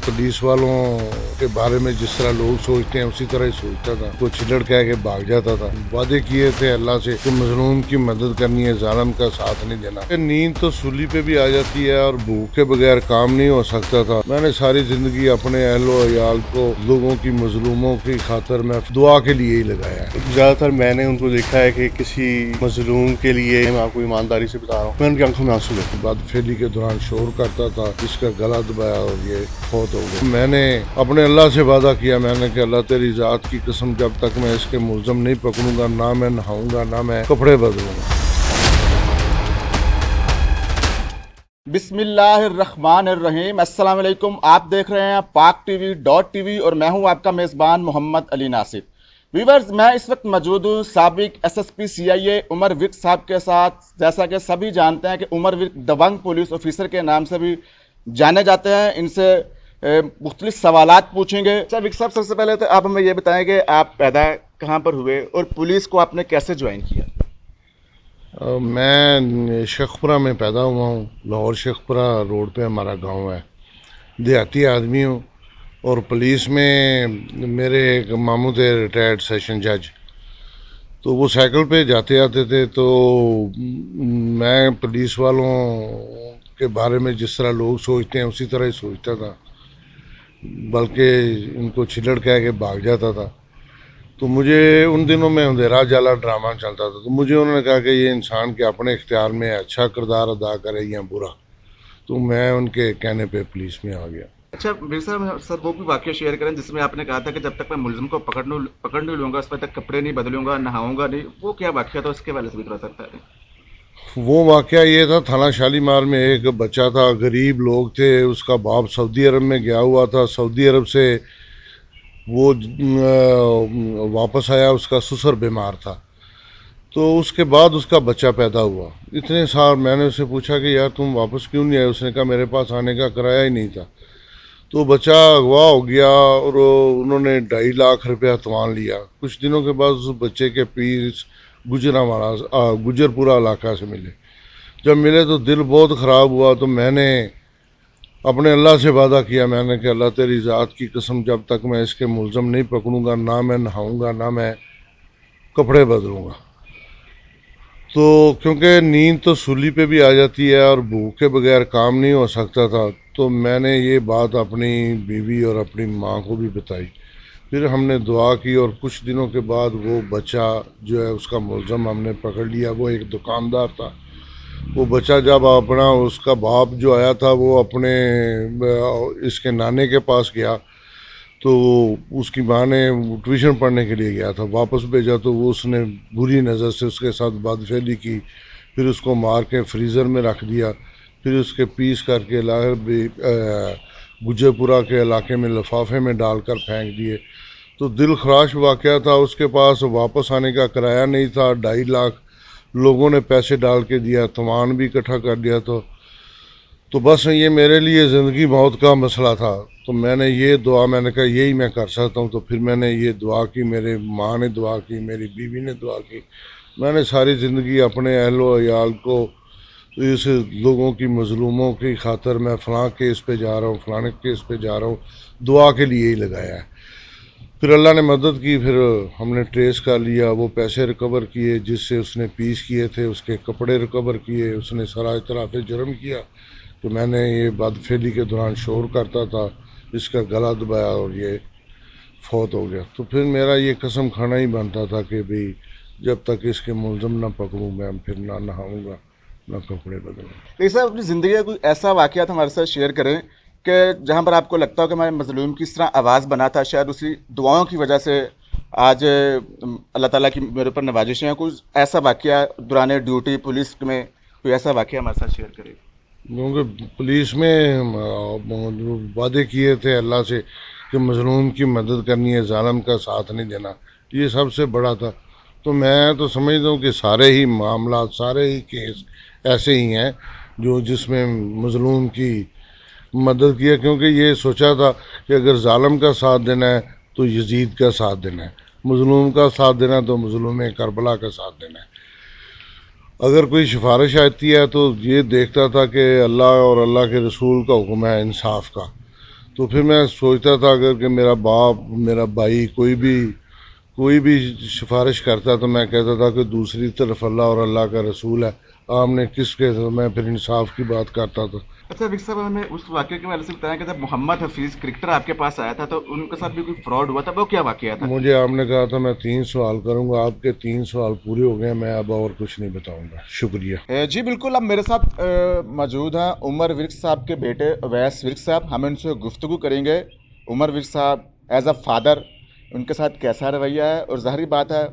Police वालों के बारे में जिस तरह लोग सोचते हैं उसी तरह ही सोचता था। कोई छिलड़ कह के भाग जाता था। वादे किए थे अल्लाह से कि मजलूम की मदद करनी है, जालिम का साथ नहीं देना। नींद तो सूली पे भी आ जाती है और भूख के बगैर काम नहीं हो सकता था। मैंने सारी जिंदगी अपने अहलो अयाल को लोगों की मजलूमों की खातर में दुआ के लिए ही लगाया है। ज़्यादातर मैंने उनको देखा है कि किसी मजलूम के लिए, मैं आपको ईमानदारी से बता रहा हूँ, मैं उनकी आंखों में आंसू देखे। बदफेली के दौरान शोर करता था, इसका गला दबाया और ये फौत हो गया। मैंने अपने अल्लाह से वादा किया, मैंने कि अल्लाह तेरी ज़ात की कसम, जब तक मैं इसके मुलज़म नहीं पकड़ूंगा, ना मैं नहाऊंगा, ना मैं कपड़े बदलूंगा। बिस्मिल्लाहिर्रहमानिर्रहीम। अस्सलाम वालेकुम। आप देख रहे हैं पाक टीवी और मैं हूं आपका मेज़बान मोहम्मद अली नासिर। व्यूअर्स, मैं इस वक्त मौजूद हूं साबिक एसएसपी सीआईए उमर विर्क साहब के साथ। जैसा कि सभी जानते हैं कि उमर विर्क दबंग पुलिस ऑफिसर के नाम से भी जाने जाते हैं। इनसे मुख्तलिफ सवालात पूछेंगे। अच्छा विर्क साहब, सबसे पहले तो आप हमें ये बताएं कि आप पैदा कहाँ पर हुए और पुलिस को आपने कैसे ज्वाइन किया? मैं शेखपुरा में पैदा हुआ हूँ। लाहौर शेखपुरा रोड पे हमारा गांव है। देहाती आदमी हूँ और पुलिस में मेरे एक मामू थे रिटायर्ड सेशन जज, तो वो साइकिल पे जाते आते थे। तो मैं पुलिस वालों के बारे में जिस तरह लोग सोचते हैं उसी तरह ही सोचता था, बल्कि इनको छिलड़ कह के भाग जाता था। तो मुझे उन दिनों में अंधेरा जाला ड्रामा चलता था, तो मुझे उन्होंने कहा कि ये इंसान के अपने इख्तियार में अच्छा किरदार अदा करे या बुरा। तो मैं उनके कहने पे पुलिस में आ गया। अच्छा विर्क साहब, सर वो भी वाकया शेयर करें जिसमें आपने कहा था कि जब तक मैं मुलजिम को पकड़ नहीं लूंगा, उस पर तक कपड़े नहीं बदलूंगा, नहाऊंगा नहीं। वो क्या वाकया था, उसके वाले से भी थोड़ा सकता है? वो वाकया ये था, थाना शालीमार में एक बच्चा था, गरीब लोग थे, उसका बाप सऊदी अरब में गया हुआ था। सऊदी अरब से वो वापस आया, उसका ससुर बीमार था। तो उसके बाद उसका बच्चा पैदा हुआ। इतने साल मैंने उससे पूछा कि यार तुम वापस क्यों नहीं आए? उसने कहा मेरे पास आने का किराया ही नहीं था। तो बच्चा अगवा हो गया और उन्होंने 2.5 लाख रुपया तवान लिया। कुछ दिनों के बाद उस बच्चे के पीस गुजरपुरा इलाका से मिले। जब मिले तो दिल बहुत ख़राब हुआ। तो मैंने अपने अल्लाह से वादा किया, मैंने कि अल्लाह तेरी ज़ात की कसम, जब तक मैं इसके मुलज़म नहीं पकड़ूंगा, ना मैं नहाऊंगा, ना मैं कपड़े बदलूंगा। तो क्योंकि नींद तो सूली पे भी आ जाती है और भूख के बगैर काम नहीं हो सकता था, तो मैंने ये बात अपनी बीवी और अपनी माँ को भी बताई। फिर हमने दुआ की और कुछ दिनों के बाद वो बच्चा जो है उसका मुलज़म हमने पकड़ लिया। वो एक दुकानदार था। वो बच्चा जब अपना, उसका बाप जो आया था वो अपने इसके नाने के पास गया, तो उसकी माँ ने ट्यूशन पढ़ने के लिए गया था, वापस भेजा तो वो उसने बुरी नज़र से उसके साथ बदफेली की। फिर उसको मार के फ्रीज़र में रख दिया। फिर उसके पीस करके गुजरपुरा के इलाके में लिफाफे में डालकर फेंक दिए। तो दिल खराश वाक़या था। उसके पास वापस आने का किराया नहीं था। 2.5 लाख लोगों ने पैसे डाल के दिया, तमाम भी इकट्ठा कर दिया। तो बस ये मेरे लिए ज़िंदगी मौत का मसला था। तो मैंने ये दुआ, मैंने कहा यही मैं कर सकता हूँ। तो फिर मैंने ये दुआ की, मेरे माँ ने दुआ की, मेरी बीवी ने दुआ की। मैंने सारी ज़िंदगी अपने अहलो अयाल को इस लोगों की मजलूमों की खातर, मैं फ़लाँ केस पे जा रहा हूँ, फ़लाने केस पे जा रहा हूँ, दुआ के लिए ही लगाया है। फिर अल्लाह ने मदद की। फिर हमने ट्रेस कर लिया, वो पैसे रिकवर किए जिससे उसने पीस किए थे, उसके कपड़े रिकवर किए। उसने सारा इतराफ़ जुर्म किया कि मैंने ये बदफेली के दौरान शोर करता था, इसका गला दबाया और ये फौत हो गया। तो फिर मेरा ये कसम खाना ही बनता था कि भाई जब तक इसके मुलज़म ना पकड़ूँ, मैं फिर ना नहाऊँगा, ना कपड़े बदलूँगा। तो सर, अपनी ज़िंदगी का कोई ऐसा वाकया हमारे साथ शेयर करें कि जहाँ पर आपको लगता हो कि मैं मजलूम की इस तरह आवाज़ बना था, शायद उसी दुआओं की वजह से आज अल्लाह ताला की मेरे ऊपर नवाजिशें हैं। कुछ ऐसा वाकया दौरान ड्यूटी पुलिस में, कोई ऐसा वाकया हमारे साथ शेयर करें? क्योंकि पुलिस में वादे किए थे अल्लाह से कि मजलूम की मदद करनी है, जालिम का साथ नहीं देना, ये सबसे बड़ा था। तो मैं तो समझता हूँ कि सारे ही मामला, सारे ही केस ऐसे ही हैं जो जिसमें मजलूम की मदद की है। क्योंकि ये सोचा था कि अगर जालिम का साथ देना है तो यजीद का साथ देना है, मजलूम का साथ देना है तो मजलूम करबला का साथ देना है। अगर कोई सिफारिश आती है तो ये देखता था कि अल्लाह और अल्लाह के रसूल का हुक्म है इंसाफ का। तो फिर मैं सोचता था अगर कि मेरा बाप मेरा भाई कोई भी सिफारिश करता तो मैं कहता था कि दूसरी तरफ अल्लाह और अल्लाह का रसूल है, आपने किसके, तो मैं फिर इंसाफ की बात करता था। अच्छा विक साहब, हमें उस वाक़ये के बारे से बताया कि जब मोहम्मद हफीज़ क्रिकेटर आपके पास आया था तो उनके साथ भी कोई फ्रॉड हुआ था, वो क्या वाक़या था? मुझे आपने कहा था मैं 3 सवाल करूंगा, आपके 3 सवाल पूरे हो गए, मैं अब और कुछ नहीं बताऊंगा। शुक्रिया। जी बिल्कुल, अब मेरे साथ मौजूद हैं उमर विर्क साहब के बेटे अवैस विर्क साहब। हम उनसे गुफ्तगू करेंगे। उमर विर्क साहब एज अ फादर उनके साथ कैसा रवैया है, और ज़ाहिर बात है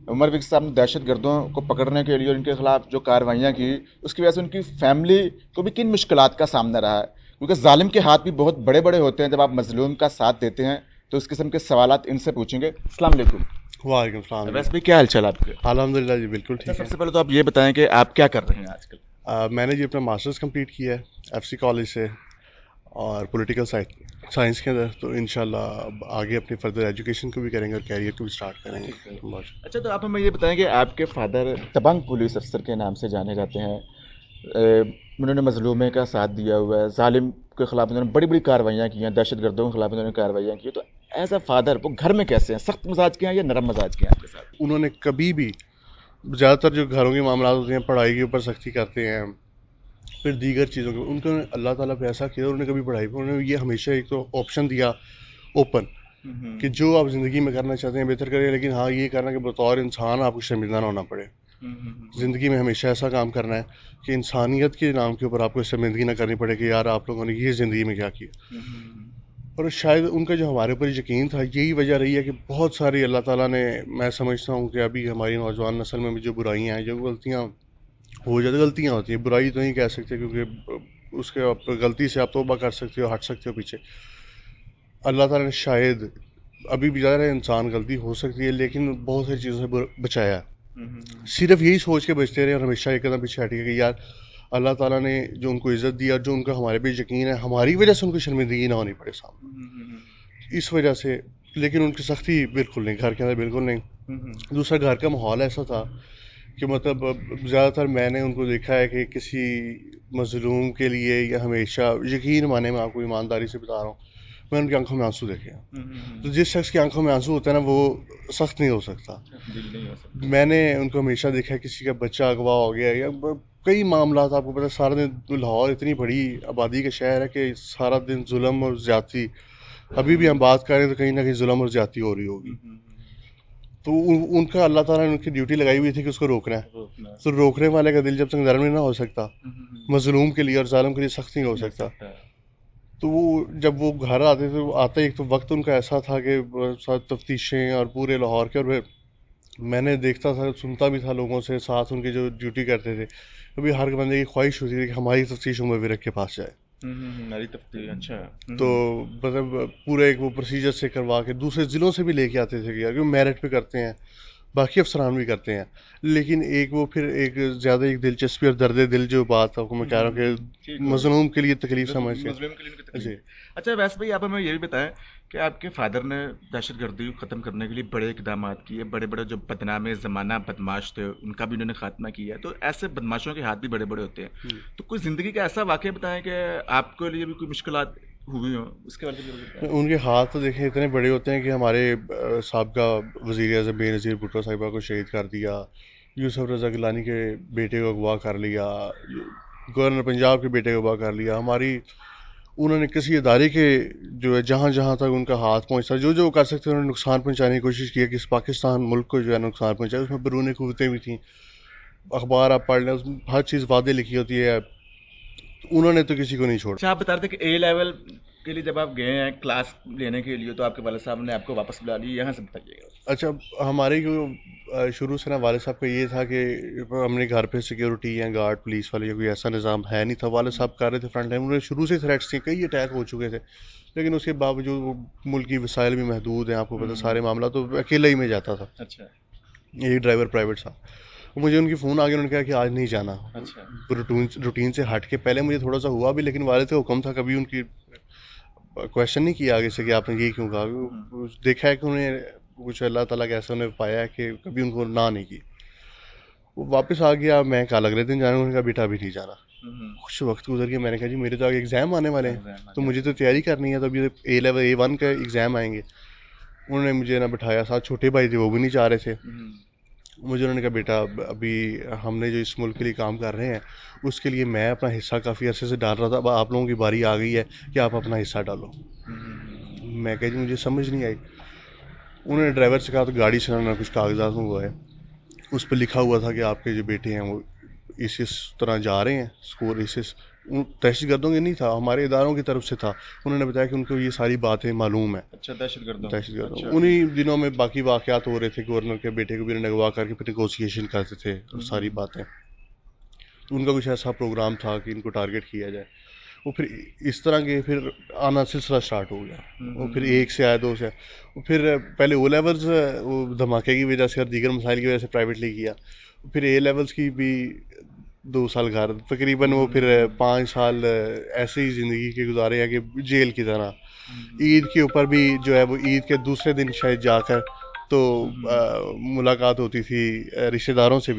उमर विर्क साहब ने दहशत गर्दों को पकड़ने के लिए उनके ख़िलाफ़ जो कार्रवाइयाँ की, उसकी वजह से उनकी फैमिली को भी किन मुश्किलात का सामना रहा है, क्योंकि जालिम के हाथ भी बहुत बड़े बड़े होते हैं। जब आप मजलूम का साथ देते हैं तो इस किस्म के सवालात इनसे पूछेंगे। अस्सलाम वालेकुम। वालेकुम सलाम। वैसे भी क्या हाल चाल आपके? अल्हम्दुलिल्लाह जी बिल्कुल ठीक है। सबसे पहले तो आप ये बताएं कि आप क्या कर रहे हैं आजकल? मैंने जी अपना मास्टर्स कंप्लीट किया है एफसी कॉलेज से, और पॉलिटिकल साइंस के अंदर। तो इंशाल्लाह अब आगे अपनी फर्दर एजुकेशन को भी करेंगे और कैरियर को भी स्टार्ट करेंगे। अच्छा, तो आप हमें ये बताएं कि आपके फादर दबंग पुलिस अफसर के नाम से जाने जाते हैं। उन्होंने मजलूमे का साथ दिया हुआ है, जालिम के खिलाफ उन्होंने बड़ी बड़ी कार्रवाइयाँ की हैं, दहशत गर्दों के खिलाफ उन्होंने कार्रवाइयाँ की हैं। तो एज अ फादर वो घर में कैसे हैं? सख्त मिजाज के हैं या नरम मिजाज के हैं आपके साथ? उन्होंने कभी भी, ज़्यादातर जो घरों के मामला होते हैं, पढ़ाई के ऊपर सख्ती करते हैं, फिर दीगर चीज़ों के, उनको अल्लाह ताला पे ऐसा किया, उन्होंने कभी पढ़ाई पर, उन्होंने ये हमेशा एक तो ऑप्शन दिया ओपन कि जो आप ज़िंदगी में करना चाहते हैं बेहतर करें, लेकिन हाँ ये करना कि बतौर इंसान आपको शर्मिंदा ना होना पड़े। ज़िंदगी में हमेशा ऐसा काम करना है कि इंसानियत के नाम के ऊपर आपको शर्मिंदगी ना करनी पड़े कि यार आप लोगों ने ये ज़िंदगी में क्या किया। और शायद उनका जो हमारे ऊपर यकीन था, यही वजह रही है कि बहुत सारी अल्लाह ताला ने, मैं समझता हूँ कि अभी हमारी नौजवान नस्ल में भी जो बुराइयाँ हैं, जो गलतियाँ हो जाती, गलतियाँ होती हैं, बुराई तो नहीं कह सकते क्योंकि उसके आप गलती से आप तौबा कर सकते हो, हट सकते हो पीछे। अल्लाह ताला ने शायद, अभी भी ज़्यादा इंसान गलती हो सकती है, लेकिन बहुत सारी चीज़ों से बचाया है। सिर्फ यही सोच के बचते रहे और हमेशा एक कदम पीछे हट गए कि यार अल्लाह ताला ने जो उनको इज़्ज़त दिया, जो उनका हमारे पे यकीन है, हमारी वजह से उनको शर्मिंदगी ना होनी पड़े सामने, इस वजह से। लेकिन उनकी सख्ती बिल्कुल नहीं, घर के अंदर बिल्कुल नहीं। दूसरा, घर का माहौल ऐसा था कि मतलब ज़्यादातर मैंने उनको देखा है कि किसी मज़लूम के लिए या हमेशा, यकीन माने, मैं आपको ईमानदारी से बता रहा हूँ, मैंने उनकी आंखों में आंसू देखे हैं। तो जिस शख्स की आंखों में आंसू होता है ना, वो सख्त नहीं हो सकता। मैंने उनको हमेशा देखा है, किसी का बच्चा अगवा हो गया या कई मामला, आपको पता है, सारा दिन लाहौर इतनी बड़ी आबादी का शहर है कि सारा दिन जुल्म और ज़्यादती, अभी भी हम बात करें तो कहीं ना कहीं जुल्म और ज़्यादती हो रही होगी। तो उनका अल्लाह ताला ने उनकी ड्यूटी लगाई हुई थी कि उसको रोकना है। तो रोकने वाले का दिल जब तक नरम नहीं ना हो सकता, मजलूम के लिए और जालिम के लिए सख्त नहीं हो सकता। तो वो जब वो घर आते थे, वो आते एक तो वक्त उनका ऐसा था कि साथ तफ्तीशें और पूरे लाहौर के, और मैंने देखता था, सुनता भी था लोगों से, साथ उनके जो ड्यूटी करते थे, कभी हर बंदे की ख्वाहिश होती थी कि हमारी तफ्तीश उमर विरक के पास जाए। अच्छा। तो मतलब पूरे एक वो प्रोसीजर से करवा के दूसरे ज़िलों से भी लेके आते थे कि यार, क्योंकि मेरिट पे करते हैं, बाकी अफसरान भी करते हैं, लेकिन एक वो फिर एक ज़्यादा एक दिलचस्पी और दर्द दिल जो बात आपको मैं कह रहा हूँ कि मजलूम के लिए तकलीफ समझ के। मजलूम के लिए उनकी तकलीफ। जी। अच्छा वैसे भाई, आप हमें ये भी बताएं कि आपके फादर ने दहशतगर्दी को ख़त्म करने के लिए बड़े इकदाम किए, बड़े बड़े जो बदनाम ज़माना बदमाश थे उनका भी उन्होंने खात्मा किया है। तो ऐसे बदमाशों के हाथ भी बड़े बड़े होते हैं। तो कोई ज़िंदगी का ऐसा वाक़या बताएं कि आपके लिए भी कोई मुश्किलात हुई हो, उसके बारे में बताएं। उनके हाथ तो देखें इतने बड़े होते हैं कि हमारे साबका वज़ीर आज़म बेनज़ीर भुट्टो साहिबा को शहीद कर दिया, यूसुफ रज़ा गिलानी के बेटे को अगवा कर लिया, गवर्नर पंजाब के बेटे को अगवा कर लिया। हमारी, उन्होंने किसी इदारे के जो है, जहाँ जहाँ तक उनका हाथ पहुँचता, जो जो कर सकते उन्होंने नुकसान पहुँचाने की कोशिश की है कि इस पाकिस्तान मुल्क को जो है नुकसान पहुँचाए। उसमें बैरूनी क़ुव्वतें भी थीं, अखबार आप पढ़ लें, उसमें हर चीज़ वादे लिखी होती है। उन्होंने तो किसी को नहीं छोड़ा। अच्छा, आप बता रहे थे कि ए लेवल के लिए जब आप गए हैं क्लास लेने के लिए, तो आपके वाले साहब ने आपको वापस बुला लिया, यहाँ से बताइएगा। अच्छा, हमारे जो शुरू से ना वाले साहब का ये था कि हमने घर पे सिक्योरिटी या गार्ड पुलिस वाले या कोई ऐसा निज़ाम है नहीं था। वाले साहब कर रहे थे फ्रंट लाइन, उन्होंने शुरू से थ्रेट्स थी, कई अटैक हो चुके थे, लेकिन उसके बावजूद वो मुल्क की वसाइल भी महदूद हैं, आपको पता, सारे मामला तो अकेला ही में जाता था। अच्छा। यही ड्राइवर प्राइवेट था। मुझे उनकी फ़ोन आ गया, उन्होंने कहा कि आज नहीं जाना। अच्छा। रूटीन से हट के पहले मुझे थोड़ा सा हुआ भी, लेकिन वाले का हुक्म था, कभी उनकी क्वेश्चन नहीं किया आगे से कि आपने ये क्यों कहा। देखा है कि उन्हें कुछ अल्लाह ताला के ऐसे उन्हें पाया है कि कभी उनको ना नहीं की। वो वापस आ गया, मैं कल अगले दिन जाना, उन्होंने कहा बेटा अभी नहीं जाना। کچھ وقت گزر گیا, میں نے کہا جی میرے تو آگے ایگزام آنے والے ہیں, تو مجھے تو تیاری کرنی ہے, تو ابھی اے لیول A1 کا ایگزام آئیں گے. انہوں نے مجھے نہ بٹھایا, ساتھ چھوٹے بھائی تھے وہ بھی نہیں چاہ رہے تھے. مجھے انہوں نے کہا بیٹا ابھی ہم نے جو اس ملک کے لیے کام کر رہے ہیں اس کے لیے میں اپنا حصہ کافی عرصے سے ڈال رہا تھا, اب آپ لوگوں کی باری آ گئی ہے کہ آپ اپنا حصہ ڈالو. میں کہا جی مجھے سمجھ نہیں آئی. انہوں نے ڈرائیور سے کہا تو گاڑی چلانا کچھ کاغذات ہوا ہے, اس پہ لکھا ہوا تھا کہ آپ کے جو بیٹے ہیں وہ اس طرح جا رہے ہیں اسکول. دہشت گردوں کے نہیں تھا, ہمارے اداروں کی طرف سے تھا. انہوں نے بتایا کہ ان کو یہ ساری باتیں معلوم ہیں. اچھا, دہشت گردوں. دہشت گردوں انہی دنوں میں باقی واقعات ہو رہے تھے, گورنر کے بیٹے کو بھی انہوں نے اغوا کر کے پھر نیگوسیشن کرتے تھے اور ساری باتیں. ان کا کچھ ایسا پروگرام تھا کہ ان کو ٹارگٹ کیا جائے. وہ پھر اس طرح کے پھر آنا سلسلہ سٹارٹ ہو گیا. وہ پھر 1 سے آیا 2 سے, پھر پہلے او لیولز وہ دھماکے کی وجہ سے اور دیگر مسائل کی وجہ سے پرائیویٹلی کیا. پھر اے لیولز کی بھی 2 سال گھر تقریباً, وہ پھر 5 سال ایسے ہی زندگی کے گزارے ہیں کہ جیل کی طرح. عید کے اوپر بھی جو ہے وہ عید کے دوسرے دن شاید جا کر تو ملاقات ہوتی تھی رشتہ داروں سے بھی.